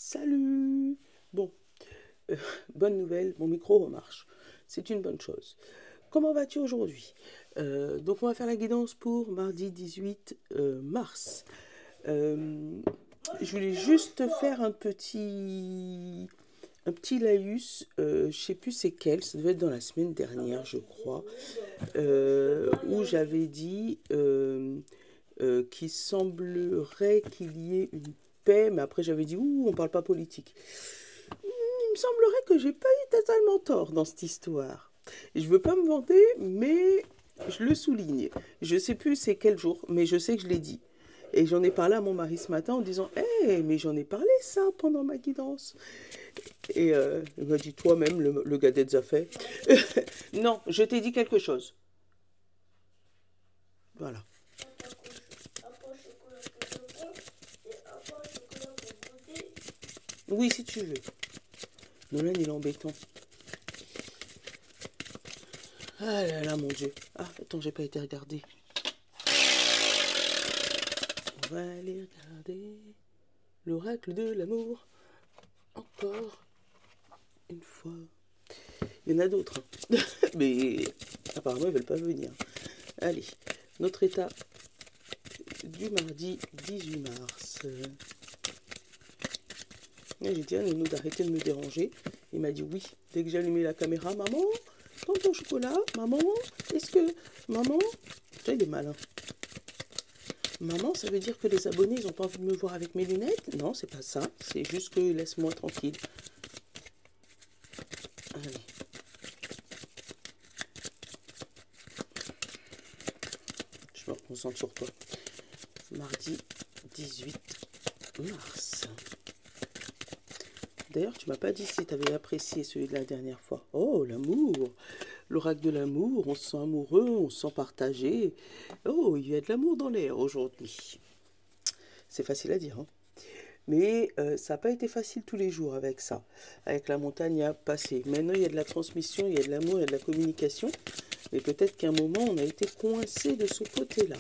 Salut! Bon, euh, bonne nouvelle, mon micro remarche. C'est une bonne chose. Comment vas-tu aujourd'hui? Donc on va faire la guidance pour mardi 18 mars. Euh, je voulais juste faire un petit laïus, je sais plus c'est quel, ça devait être dans la semaine dernière, je crois, où j'avais dit qu'il semblerait qu'il y ait une paix, mais après j'avais dit, ouh, on parle pas politique. Il me semblerait que j'ai pas eu totalement tort dans cette histoire. Je veux pas me vanter, mais je le souligne. Je sais plus c'est quel jour, mais je sais que je l'ai dit. Et j'en ai parlé à mon mari ce matin en disant, hé, mais j'en ai parlé ça pendant ma guidance. Et il m'a dit, toi-même, le gars des affaires. Non, je t'ai dit quelque chose. Voilà. Oui, si tu veux. Nolan, il est embêtant. Ah là là, mon Dieu. Ah, attends, j'ai pas été regardé. On va aller regarder l'oracle de l'amour. Encore une fois. Il y en a d'autres, hein. Mais apparemment, ils veulent pas venir. Allez, notre état du mardi 18 mars. J'ai dit à Nounou d'arrêter de me déranger. Il m'a dit oui. Dès que j'ai allumé la caméra, maman, tonton chocolat, maman, est-ce que... Maman, toi il est malin. Maman, ça veut dire que les abonnés, ils ont pas envie de me voir avec mes lunettes? Non, c'est pas ça. C'est juste que laisse-moi tranquille. Allez. Je me reconcentre sur toi. Mardi 18 mars. D'ailleurs, tu m'as pas dit si tu avais apprécié celui de la dernière fois. Oh, l'amour! L'oracle de l'amour, on se sent amoureux, on se sent partagé. Oh, il y a de l'amour dans l'air aujourd'hui. C'est facile à dire, hein. Mais ça n'a pas été facile tous les jours avec ça, avec la montagne à passer. Maintenant, il y a de la transmission, il y a de l'amour, il y a de la communication. Mais peut-être qu'à un moment, on a été coincé de ce côté-là.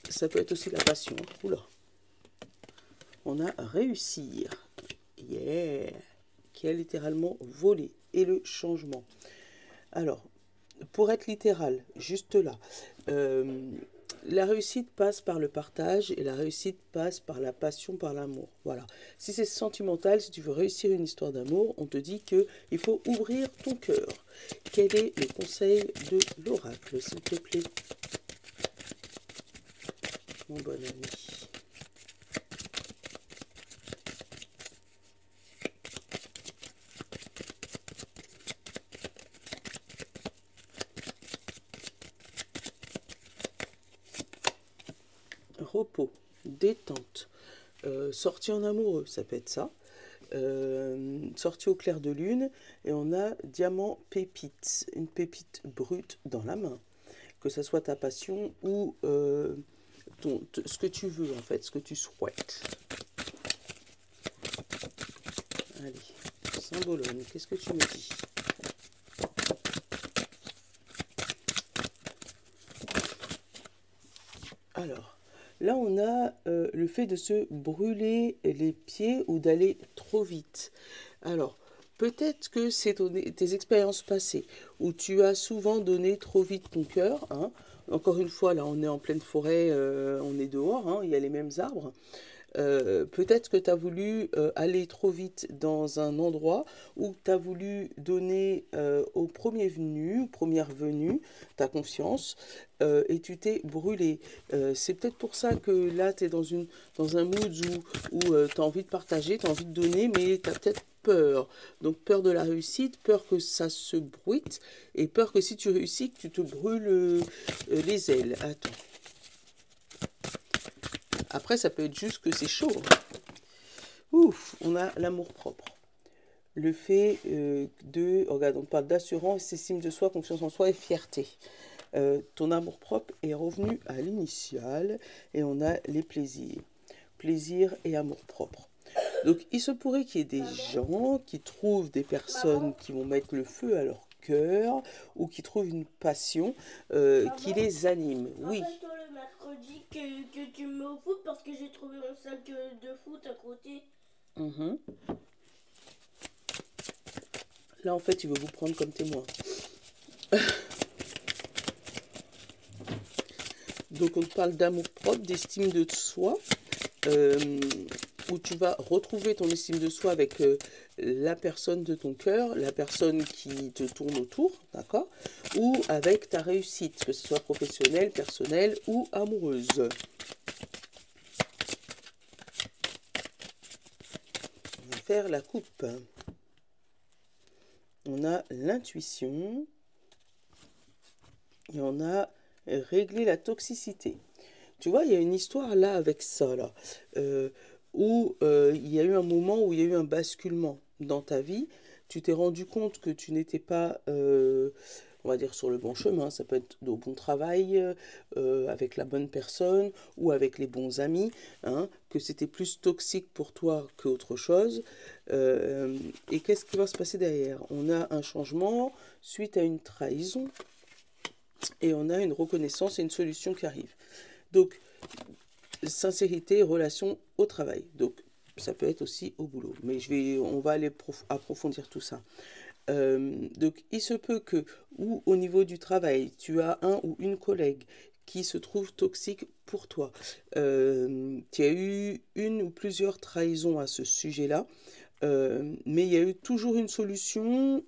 Ça peut être aussi la passion. Oula. On a réussi. Yeah. Qui a littéralement volé. Et le changement. Alors, pour être littéral, juste là, la réussite passe par le partage et la réussite passe par la passion, par l'amour. Voilà. Si c'est sentimental, si tu veux réussir une histoire d'amour, on te dit qu'il faut ouvrir ton cœur. Quel est le conseil de l'oracle, s'il te plaît, mon bon ami? Repos, détente, sortie en amoureux, ça peut être ça. Sortie au clair de lune, et on a diamant pépite, une pépite brute dans la main. Que ce soit ta passion ou ce que tu veux en fait, ce que tu souhaites. Allez, Saint-Bologne, qu'est-ce que tu me dis? Alors, là on a le fait de se brûler les pieds ou d'aller trop vite. Alors, peut-être que c'est tes expériences passées où tu as souvent donné trop vite ton cœur, hein. Encore une fois, là on est en pleine forêt, on est dehors, hein, il y a les mêmes arbres. Peut-être que tu as voulu aller trop vite dans un endroit où tu as voulu donner au premier venu, première venue, ta confiance, et tu t'es brûlé. C'est peut-être pour ça que là, tu es dans un mood où tu as envie de partager, tu as envie de donner, mais tu as peut-être peur. Donc peur de la réussite, peur que ça se bruite, et peur que si tu réussis, que tu te brûles les ailes. Attends. Après, ça peut être juste que c'est chaud. Ouf, on a l'amour-propre. Le fait de... Regarde, on parle d'assurance, estime de soi, confiance en soi et fierté. Ton amour-propre est revenu à l'initiale et on a les plaisirs. Plaisir et amour-propre. Donc, il se pourrait qu'il y ait des gens qui trouvent des personnes qui vont mettre le feu à leur cœur ou qui trouvent une passion qui les anime. Oui. Rappelle-toi le mercredi que tu me mets au foot parce que j'ai trouvé mon sac de foot à côté. Mhm. Là, en fait, il veut vous prendre comme témoin. Donc, on parle d'amour propre, d'estime de soi, euh, où tu vas retrouver ton estime de soi avec la personne de ton cœur, la personne qui te tourne autour, d'accord? Ou avec ta réussite, que ce soit professionnelle, personnelle ou amoureuse. On va faire la coupe. On a l'intuition et on a réglé la toxicité. Tu vois, il y a une histoire là avec ça, là, où il y a eu un moment où il y a eu un basculement dans ta vie. Tu t'es rendu compte que tu n'étais pas, on va dire, sur le bon chemin. Ça peut être au bon travail, avec la bonne personne ou avec les bons amis, hein, que c'était plus toxique pour toi qu'autre chose. Euh, et qu'est-ce qui va se passer derrière? On a un changement suite à une trahison et on a une reconnaissance et une solution qui arrive. Donc, sincérité, relation au travail. Donc, ça peut être aussi au boulot. Mais on va aller approfondir tout ça. Donc, il se peut que, ou au niveau du travail, tu as un ou une collègue qui se trouve toxique pour toi. Tu as eu une ou plusieurs trahisons à ce sujet-là. Mais il y a eu toujours une solution.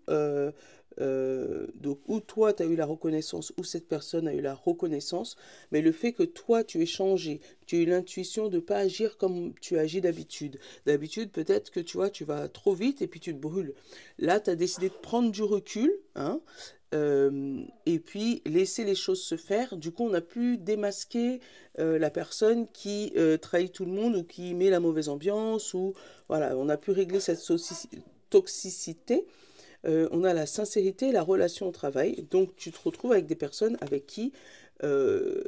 Donc, ou toi, tu as eu la reconnaissance, ou cette personne a eu la reconnaissance. Mais le fait que toi, tu aies changé, tu as eu l'intuition de ne pas agir comme tu agis d'habitude. D'habitude, peut-être que tu vois, tu vas trop vite et puis tu te brûles. Là, tu as décidé de prendre du recul, hein, et puis laisser les choses se faire. Du coup, on a pu démasquer la personne qui trahit tout le monde ou qui met la mauvaise ambiance. Ou voilà, on a pu régler cette toxicité. On a la sincérité, la relation au travail. Donc, tu te retrouves avec des personnes avec qui euh,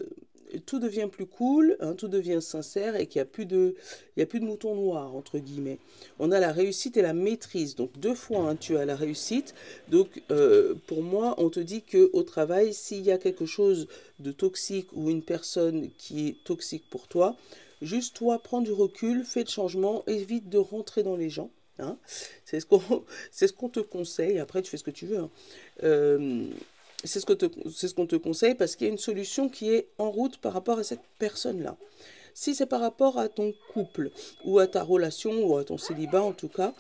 tout devient plus cool, hein, tout devient sincère et qu'il n'y a il y a plus de moutons noirs, entre guillemets. On a la réussite et la maîtrise. Donc, deux fois, hein, tu as la réussite. Donc, pour moi, on te dit qu'au travail, s'il y a quelque chose de toxique ou une personne qui est toxique pour toi, juste toi, prends du recul, fais le changement, évite de rentrer dans les gens. Hein. C'est ce qu'on c'est ce qu'on te conseille. Après, tu fais ce que tu veux. Hein. Euh, c'est ce qu'on te conseille parce qu'il y a une solution qui est en route par rapport à cette personne-là. Si c'est par rapport à ton couple ou à ta relation ou à ton célibat en tout cas,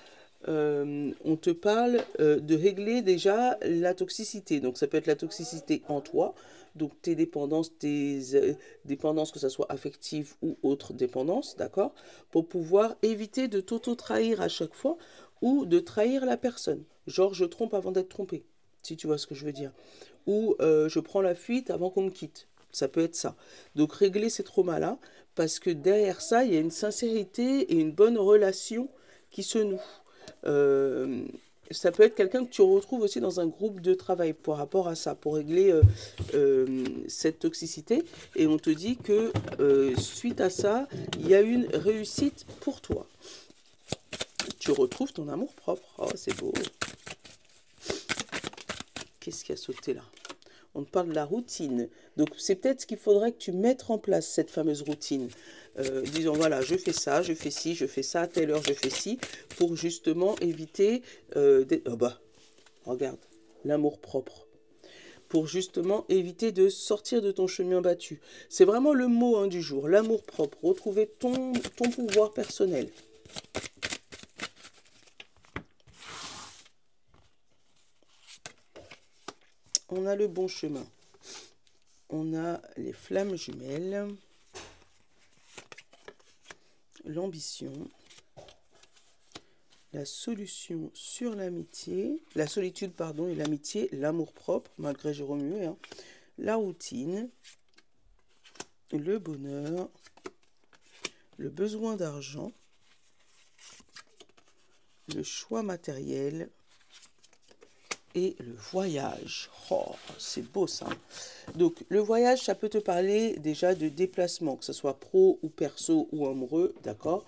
on te parle de régler déjà la toxicité. Donc ça peut être la toxicité en toi, donc tes dépendances, que ce soit affectives ou autres dépendances, d'accord, pour pouvoir éviter de t'auto-trahir à chaque fois ou de trahir la personne. Genre je trompe avant d'être trompé, si tu vois ce que je veux dire. Ou je prends la fuite avant qu'on me quitte. Ça peut être ça. Donc régler ces traumas-là, parce que derrière ça, il y a une sincérité et une bonne relation qui se noue. Euh, Ça peut être quelqu'un que tu retrouves aussi dans un groupe de travail par rapport à ça, pour régler cette toxicité. Et on te dit que suite à ça, il y a une réussite pour toi. Tu retrouves ton amour propre. Oh, c'est beau. Qu'est-ce qui a sauté là? On te parle de la routine. Donc, c'est peut-être ce qu'il faudrait que tu mettes en place, cette fameuse routine. Disons, voilà, je fais ça, je fais ci, je fais ça, à telle heure, je fais ci, pour justement éviter oh bah, regarde, l'amour propre. Pour justement éviter de sortir de ton chemin battu. C'est vraiment le mot hein, du jour, l'amour propre. Retrouver ton pouvoir personnel. On a le bon chemin. On a les flammes jumelles. L'ambition. La solution sur l'amitié. La solitude, pardon, et l'amitié. L'amour propre, malgré j'ai remué. Hein. La routine. Le bonheur. Le besoin d'argent. Le choix matériel. Et le voyage. Oh, c'est beau ça. Donc, le voyage, ça peut te parler déjà de déplacement, que ce soit pro ou perso ou amoureux, d'accord.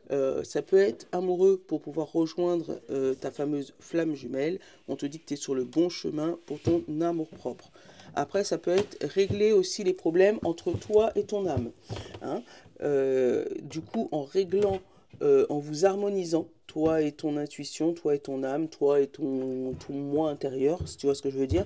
Ça peut être amoureux pour pouvoir rejoindre ta fameuse flamme jumelle. On te dit que tu es sur le bon chemin pour ton amour propre. Après, ça peut être régler aussi les problèmes entre toi et ton âme. Hein. Du coup, en réglant en vous harmonisant, toi et ton intuition, toi et ton âme, toi et ton moi intérieur, si tu vois ce que je veux dire,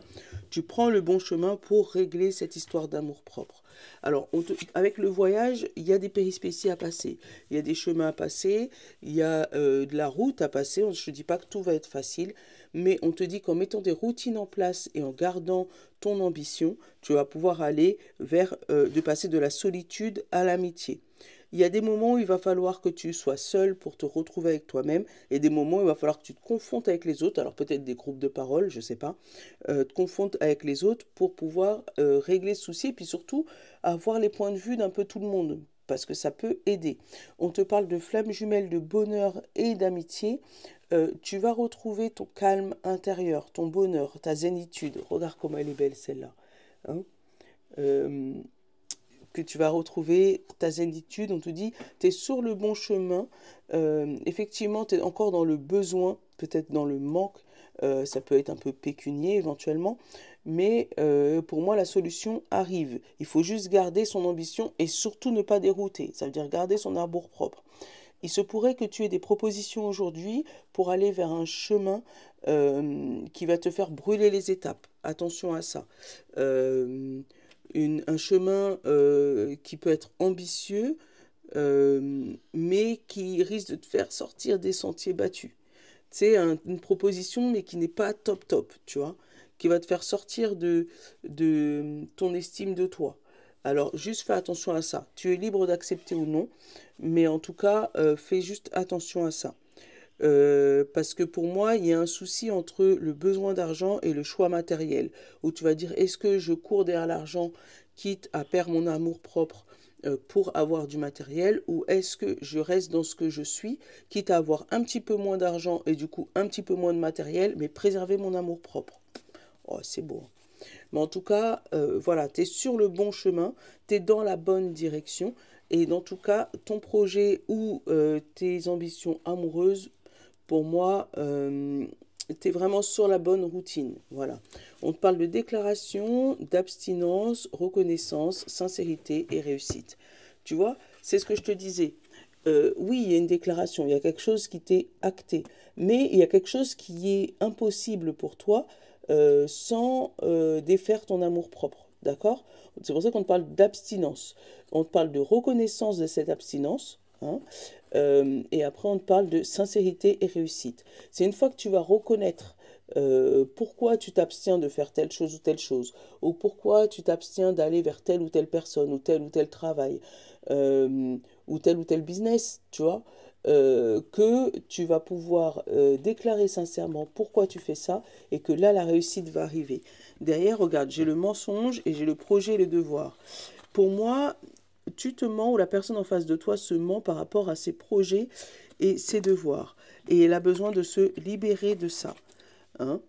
tu prends le bon chemin pour régler cette histoire d'amour-propre. Alors, avec le voyage, il y a des péripéties à passer, il y a des chemins à passer, il y a de la route à passer. Je ne te dis pas que tout va être facile, mais on te dit qu'en mettant des routines en place et en gardant ton ambition, tu vas pouvoir aller vers de passer de la solitude à l'amitié. Il y a des moments où il va falloir que tu sois seul pour te retrouver avec toi-même et des moments où il va falloir que tu te confrontes avec les autres, alors peut-être des groupes de parole, je ne sais pas, te confrontes avec les autres pour pouvoir régler ce souci et puis surtout avoir les points de vue d'un peu tout le monde parce que ça peut aider. On te parle de flammes jumelles de bonheur et d'amitié. Tu vas retrouver ton calme intérieur, ton bonheur, ta zénitude. Regarde comme elle est belle celle-là. Hein. Euh, que tu vas retrouver ta zénitude, on te dit, tu es sur le bon chemin, effectivement, tu es encore dans le besoin, peut-être dans le manque, ça peut être un peu pécunier éventuellement, mais pour moi, la solution arrive. Il faut juste garder son ambition et surtout ne pas dérouter, ça veut dire garder son amour propre. Il se pourrait que tu aies des propositions aujourd'hui pour aller vers un chemin qui va te faire brûler les étapes. Attention à ça. Euh, un chemin qui peut être ambitieux, mais qui risque de te faire sortir des sentiers battus. C'est une proposition, mais qui n'est pas top top, tu vois, qui va te faire sortir de ton estime de toi. Alors, juste fais attention à ça. Tu es libre d'accepter ou non, mais en tout cas, fais juste attention à ça. Parce que pour moi, il y a un souci entre le besoin d'argent et le choix matériel, où tu vas dire, est-ce que je cours derrière l'argent, quitte à perdre mon amour propre pour avoir du matériel, ou est-ce que je reste dans ce que je suis, quitte à avoir un petit peu moins d'argent et du coup un petit peu moins de matériel, mais préserver mon amour propre. Oh, c'est beau. Mais en tout cas, voilà, tu es sur le bon chemin, tu es dans la bonne direction. Et dans tout cas, ton projet ou tes ambitions amoureuses, pour moi, tu es vraiment sur la bonne routine. Voilà. On te parle de déclaration, d'abstinence, reconnaissance, sincérité et réussite. Tu vois, c'est ce que je te disais. Oui, il y a une déclaration, il y a quelque chose qui t'est acté, mais il y a quelque chose qui est impossible pour toi sans défaire ton amour-propre. D'accord? C'est pour ça qu'on te parle d'abstinence. On te parle de reconnaissance de cette abstinence. Hein, et après, on te parle de sincérité et réussite. C'est une fois que tu vas reconnaître pourquoi tu t'abstiens de faire telle chose, ou pourquoi tu t'abstiens d'aller vers telle ou telle personne, ou tel travail, euh, ou tel business, tu vois, que tu vas pouvoir déclarer sincèrement pourquoi tu fais ça, et que là, la réussite va arriver. Derrière, regarde, j'ai le mensonge et j'ai le projet et le devoir. Pour moi, tu te mens ou la personne en face de toi se ment par rapport à ses projets et ses devoirs. Et elle a besoin de se libérer de ça. Hein.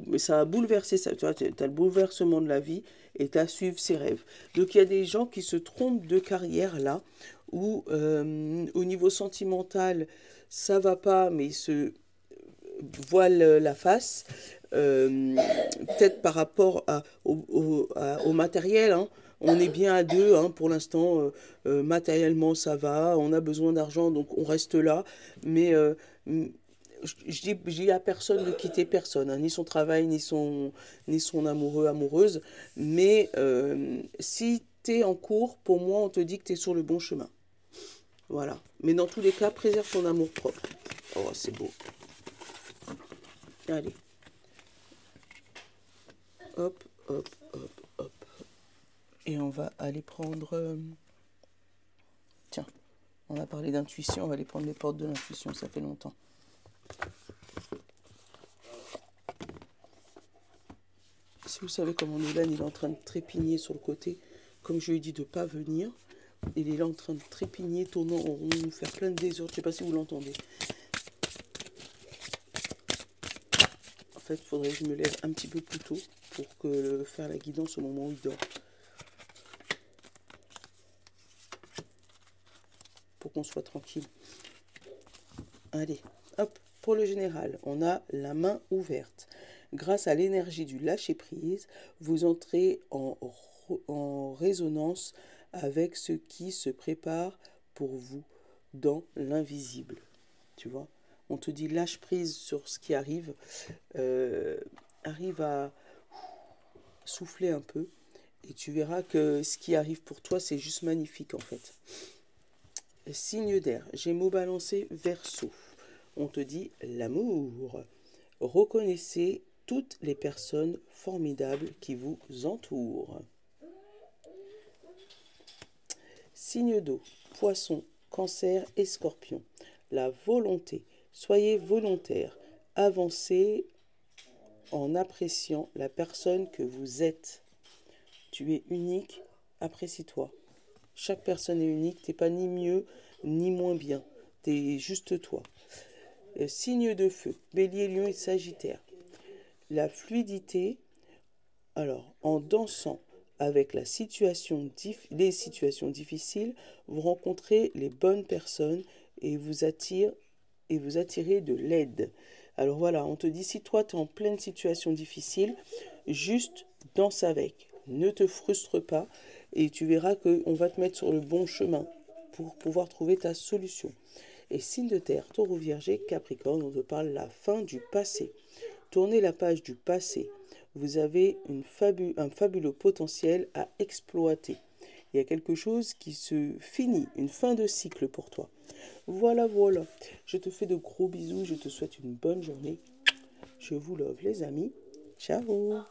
Mais ça a bouleversé ça. Tu as le bouleversement de la vie et tu as à suivre ses rêves. Donc il y a des gens qui se trompent de carrière là, où au niveau sentimental, ça va pas, mais ils se voilent la face. Peut-être par rapport au matériel, hein. On est bien à deux, hein, pour l'instant, matériellement ça va, on a besoin d'argent, donc on reste là. Mais je dis à personne de quitter personne, hein, ni son travail, ni son amoureux, amoureuse. Mais si tu es en cours, pour moi, on te dit que tu es sur le bon chemin. Voilà. Mais dans tous les cas, préserve ton amour propre. Oh, c'est beau. Allez. Hop, hop, hop, hop. Et on va aller prendre... Tiens, on a parlé d'intuition, on va aller prendre les portes de l'intuition, ça fait longtemps. Si vous savez comment Nolan, il est en train de trépigner sur le côté, comme je lui ai dit de ne pas venir, il est là en train de trépigner, tournant en rond, faire plein de désordre, je ne sais pas si vous l'entendez. En fait, il faudrait que je me lève un petit peu plus tôt pour faire la guidance au moment où il dort. Pour qu'on soit tranquille. Allez, hop, pour le général, on a la main ouverte. Grâce à l'énergie du lâcher-prise, vous entrez en résonance avec ce qui se prépare pour vous. dans l'invisible. Tu vois, on te dit lâche prise sur ce qui arrive, arrive à souffler un peu et tu verras que ce qui arrive pour toi, c'est juste magnifique en fait. Signe d'air, Gémeaux balancé, Verseau. On te dit l'amour. Reconnaissez toutes les personnes formidables qui vous entourent. Signe d'eau, Poisson, Cancer et Scorpion. La volonté. Soyez volontaire. Avancez en appréciant la personne que vous êtes. Tu es unique, apprécie-toi. Chaque personne est unique, t'es pas ni mieux ni moins bien. T'es juste toi. Signe de feu, Bélier, Lion et Sagittaire. La fluidité, alors en dansant avec les situations difficiles, vous rencontrez les bonnes personnes et vous attirez de l'aide. Alors voilà, on te dit si toi tu es en pleine situation difficile, juste danse avec. Ne te frustre pas et tu verras qu'on va te mettre sur le bon chemin pour pouvoir trouver ta solution. Et signe de terre, Taureau, Vierge, Capricorne, on te parle la fin du passé. Tournez la page du passé. Vous avez un fabuleux potentiel à exploiter. Il y a quelque chose qui se finit, une fin de cycle pour toi. Voilà, voilà. Je te fais de gros bisous, je te souhaite une bonne journée. Je vous love les amis. Ciao.